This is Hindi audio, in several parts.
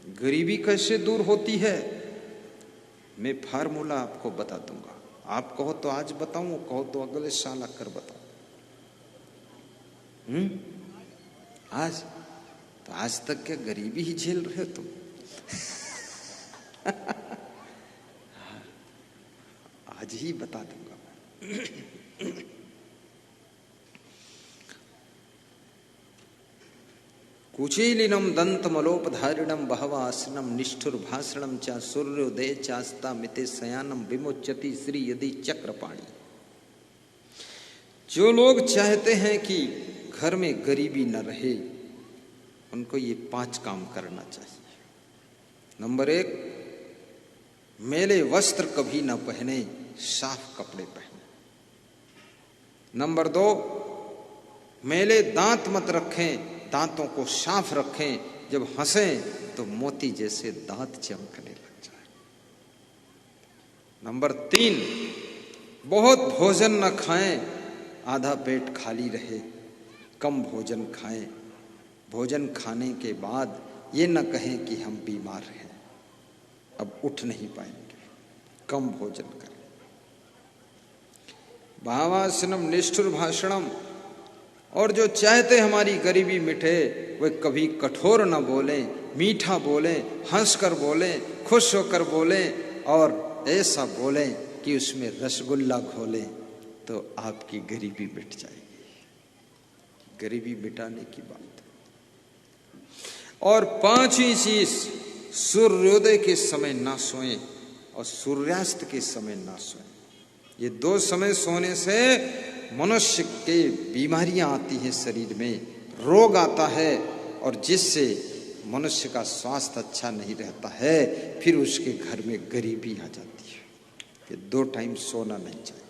गरीबी कैसे दूर होती है, मैं फार्मूला आपको बता दूंगा। आप कहो तो आज बताऊं, कहो तो अगले साल आकर बताऊं। आज तो आज तक क्या गरीबी ही झेल रहे हो तुम? आज ही बता दूंगा। कुचीलिनम दंतमलोपधारिणम बहवासनम निष्ठुर भाषणम चा सूर्योदय चास्ता मिते शयानम विमोचति श्री यदि चक्रपाणी। जो लोग चाहते हैं कि घर में गरीबी न रहे, उनको ये 5 काम करना चाहिए। नंबर 1, मैले वस्त्र कभी न पहने, साफ कपड़े पहने। नंबर 2, मैले दांत मत रखें, दांतों को साफ रखें, जब हंसें तो मोती जैसे दांत चमकने लग जाए। नंबर 3, बहुत भोजन न खाएं, आधा पेट खाली रहे, कम भोजन खाएं। भोजन खाने के बाद ये न कहें कि हम बीमार हैं, अब उठ नहीं पाएंगे, कम भोजन करें। भावासनम निष्ठुर भाषणम, और जो चाहते हमारी गरीबी मिटे, वे कभी कठोर न बोलें, मीठा बोलें, हंसकर बोलें, खुश होकर बोलें, और ऐसा बोलें कि उसमें रसगुल्ला घोलें, तो आपकी गरीबी मिट जाएगी। गरीबी मिटाने की बात। और 5वीं चीज, सूर्योदय के समय ना सोएं और सूर्यास्त के समय ना सोएं। ये 2 समय सोने से मनुष्य के बीमारियां आती हैं, शरीर में रोग आता है, और जिससे मनुष्य का स्वास्थ्य अच्छा नहीं रहता है, फिर उसके घर में गरीबी आ जाती है। ये 2 टाइम सोना नहीं चाहिए।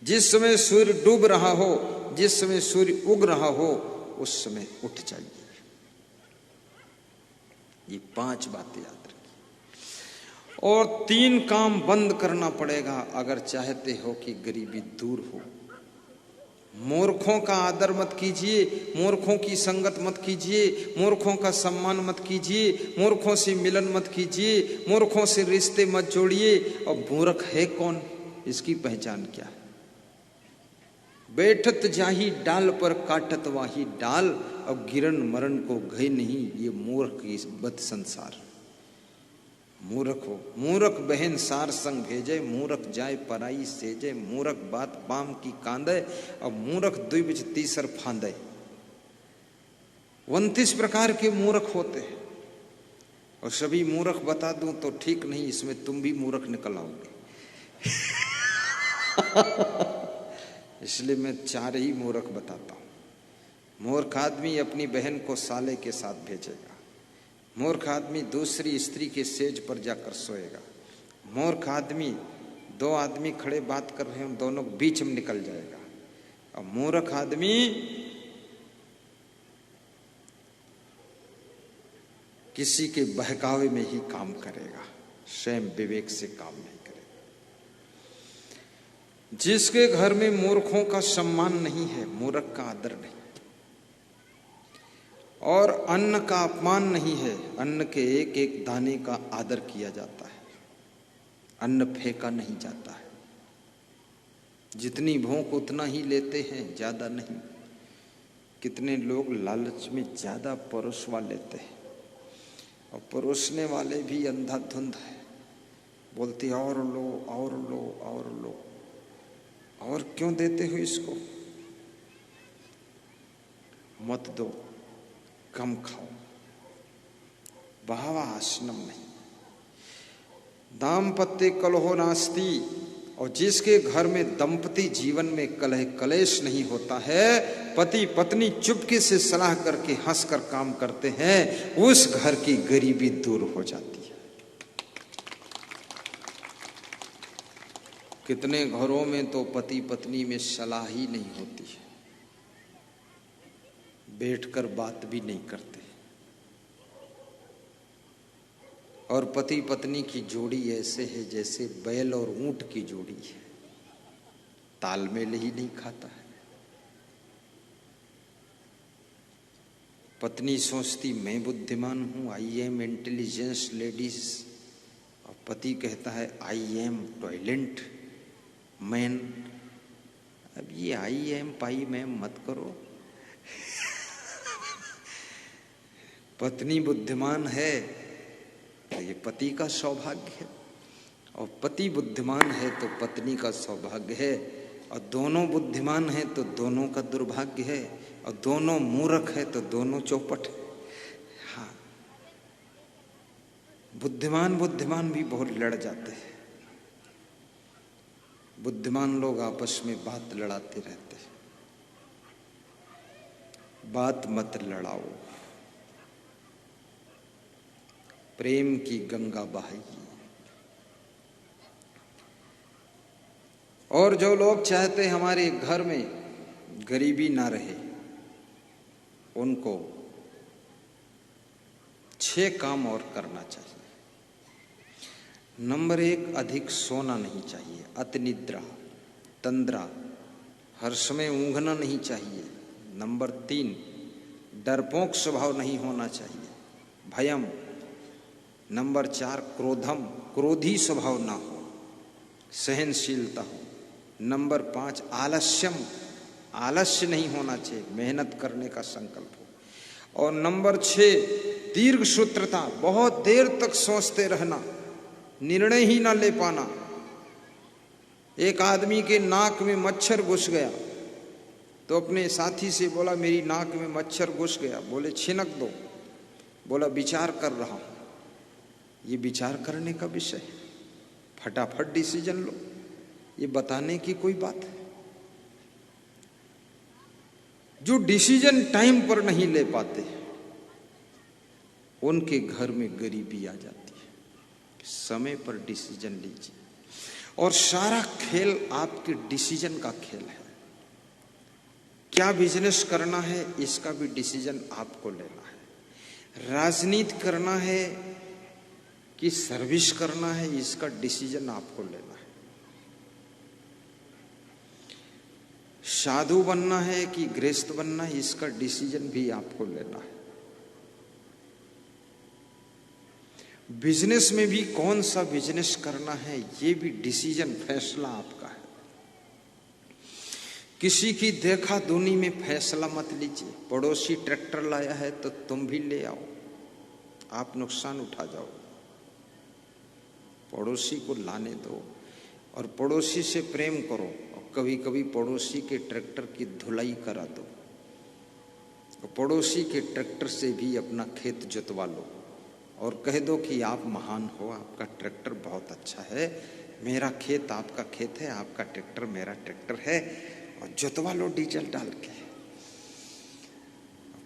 जिस समय सूर्य डूब रहा हो, जिस समय सूर्य उग रहा हो, उस समय उठ जाइए। ये 5 बातें याद रखिए। और 3 काम बंद करना पड़ेगा अगर चाहते हो कि गरीबी दूर हो। मूर्खों का आदर मत कीजिए, मूर्खों की संगत मत कीजिए, मूर्खों का सम्मान मत कीजिए, मूर्खों से मिलन मत कीजिए, मूर्खों से रिश्ते मत जोड़िए। और मूर्ख है कौन, इसकी पहचान क्या है? बैठत जाही डाल पर काटत वाही डाल, अब गिरन मरण को गए नहीं, ये मूर्ख की बद संसार। मूर्ख हो, मूर्ख बहन सार संग भेजे, मूर्ख जाए पराई सेजे, मूर्ख बात पाम की कांदे, और मूर्ख द्विज तीसर फांदे। 29 प्रकार के मूर्ख होते हैं, और सभी मूर्ख बता दूं तो ठीक नहीं, इसमें तुम भी मूर्ख निकल आओगे। इसलिए मैं 4 ही मूर्ख बताता हूं। मूर्ख आदमी अपनी बहन को साले के साथ भेजेगा। मूर्ख आदमी दूसरी स्त्री के सेज पर जाकर सोएगा। मूर्ख आदमी 2 आदमी खड़े बात कर रहे हैं, दोनों बीच में निकल जाएगा। और मूर्ख आदमी किसी के बहकावे में ही काम करेगा, स्वयं विवेक से काम नहीं करेगा। जिसके घर में मूर्खों का सम्मान नहीं है, मूर्ख का आदर नहीं, और अन्न का अपमान नहीं है, अन्न के एक एक दाने का आदर किया जाता है, अन्न फेंका नहीं जाता है। जितनी भूख उतना ही लेते हैं, ज्यादा नहीं। कितने लोग लालच में ज्यादा परोसवा लेते हैं, और परोसने वाले भी अंधाधुंध है, बोलते और लो और लो और लो। और क्यों देते हो इसको? मत दो, कम खाओ। बहावा आसनम नहीं। दाम्पत्य कलहो नास्ति, और जिसके घर में दंपति जीवन में कलह कलेश नहीं होता है, पति पत्नी चुपके से सलाह करके हंसकर काम करते हैं, उस घर की गरीबी दूर हो जाती है। कितने घरों में तो पति पत्नी में सलाह ही नहीं होती है, बैठकर बात भी नहीं करते, और पति पत्नी की जोड़ी ऐसे है जैसे बैल और ऊंट की जोड़ी है, तालमेल ही नहीं खाता है। पत्नी सोचती मैं बुद्धिमान हूं, आई एम इंटेलिजेंस लेडीज, और पति कहता है आई एम टॉयलेंट मैन। अब ये आई एम पाई मैम मत करो। पत्नी बुद्धिमान है तो ये पति का सौभाग्य है, और पति बुद्धिमान है तो पत्नी का सौभाग्य है, और दोनों बुद्धिमान है तो दोनों का दुर्भाग्य है, और दोनों मूर्ख है तो दोनों चौपट है। हाँ, बुद्धिमान भी बहुत लड़ जाते हैं। बुद्धिमान लोग आपस में बात लड़ाते रहते हैं। बात मत लड़ाओ, प्रेम की गंगा बहाइए। और जो लोग चाहते हमारे घर में गरीबी ना रहे, उनको 6 काम और करना चाहिए। नंबर 1, अधिक सोना नहीं चाहिए, अति निद्रा, तंद्रा, हर समय ऊँघना नहीं चाहिए। नंबर 3, डरपोक स्वभाव नहीं होना चाहिए, भयम। नंबर 4, क्रोधम, क्रोधी स्वभाव ना हो, सहनशीलता हो। नंबर 5, आलस्यम, आलस्य नहीं होना चाहिए, मेहनत करने का संकल्प हो। और नंबर 6, दीर्घ सूत्रता, बहुत देर तक सोचते रहना, निर्णय ही ना ले पाना। एक आदमी के नाक में मच्छर घुस गया तो अपने साथी से बोला मेरी नाक में मच्छर घुस गया, बोले छिनक दो, बोला विचार कर रहा हूं। ये विचार करने का विषय है, फटाफट डिसीजन लो, ये बताने की कोई बात है। जो डिसीजन टाइम पर नहीं ले पाते उनके घर में गरीबी आ जाती है। समय पर डिसीजन लीजिए, और सारा खेल आपके डिसीजन का खेल है। क्या बिजनेस करना है इसका भी डिसीजन आपको लेना है। राजनीति करना है कि सर्विस करना है इसका डिसीजन आपको लेना है। साधु बनना है कि गृहस्थ बनना है इसका डिसीजन भी आपको लेना है। बिजनेस में भी कौन सा बिजनेस करना है ये भी डिसीजन, फैसला आपका है। किसी की देखा दुनी में फैसला मत लीजिए। पड़ोसी ट्रैक्टर लाया है तो तुम भी ले आओ, आप नुकसान उठा जाओ। पड़ोसी को लाने दो और पड़ोसी से प्रेम करो, और कभी कभी पड़ोसी के ट्रैक्टर की धुलाई करा दो, और पड़ोसी के ट्रैक्टर से भी अपना खेत जोतवा लो और कह दो कि आप महान हो, आपका ट्रैक्टर बहुत अच्छा है, मेरा खेत आपका खेत है, आपका ट्रैक्टर मेरा ट्रैक्टर है, और जोतवा लो डीजल डाल के।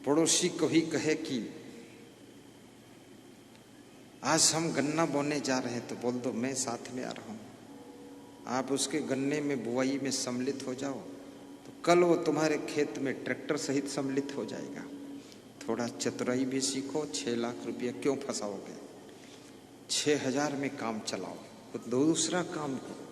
पड़ोसी कभी कहे कि आज हम गन्ना बोने जा रहे हैं तो बोल दो मैं साथ में आ रहा हूं, आप उसके गन्ने में बुआई में सम्मिलित हो जाओ, तो कल वो तुम्हारे खेत में ट्रैक्टर सहित सम्मिलित हो जाएगा। थोड़ा चतुराई भी सीखो। 6 लाख रुपया क्यों फंसाओगे? 6,000 में काम चलाओ, तो दूसरा काम करो।